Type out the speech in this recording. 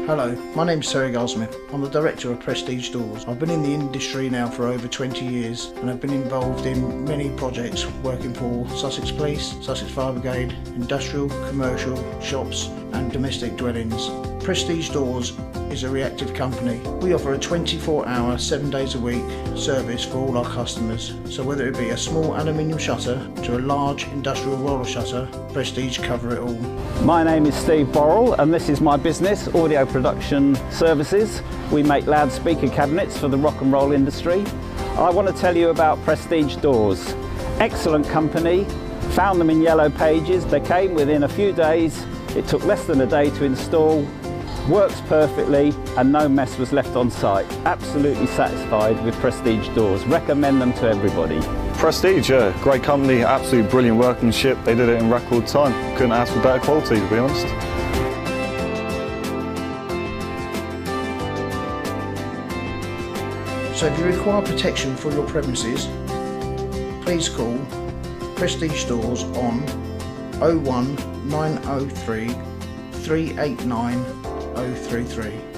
Hello, my name's Terry Goldsmith. I'm the Director of Prestige Doors. I've been in the industry now for over 20 years and I've been involved in many projects working for Sussex Police, Sussex Fire Brigade, industrial, commercial, shops and domestic dwellings. Prestige Doors is a reactive company. We offer a 24-hour, 7 days a week service for all our customers. So whether it be a small aluminium shutter to a large industrial roller shutter, Prestige cover it all. My name is Steve Borrell and this is my business, Audio Production Services. We make loudspeaker cabinets for the rock and roll industry. I want to tell you about Prestige Doors. Excellent company, found them in Yellow Pages. They came within a few days. It took less than a day to install. Works perfectly and no mess was left on site. Absolutely satisfied with Prestige Doors. Recommend them to everybody. Prestige, yeah, great company, absolutely brilliant workmanship. They did it in record time. Couldn't ask for better quality, to be honest. So if you require protection for your premises, please call Prestige Doors on 01903 389 033.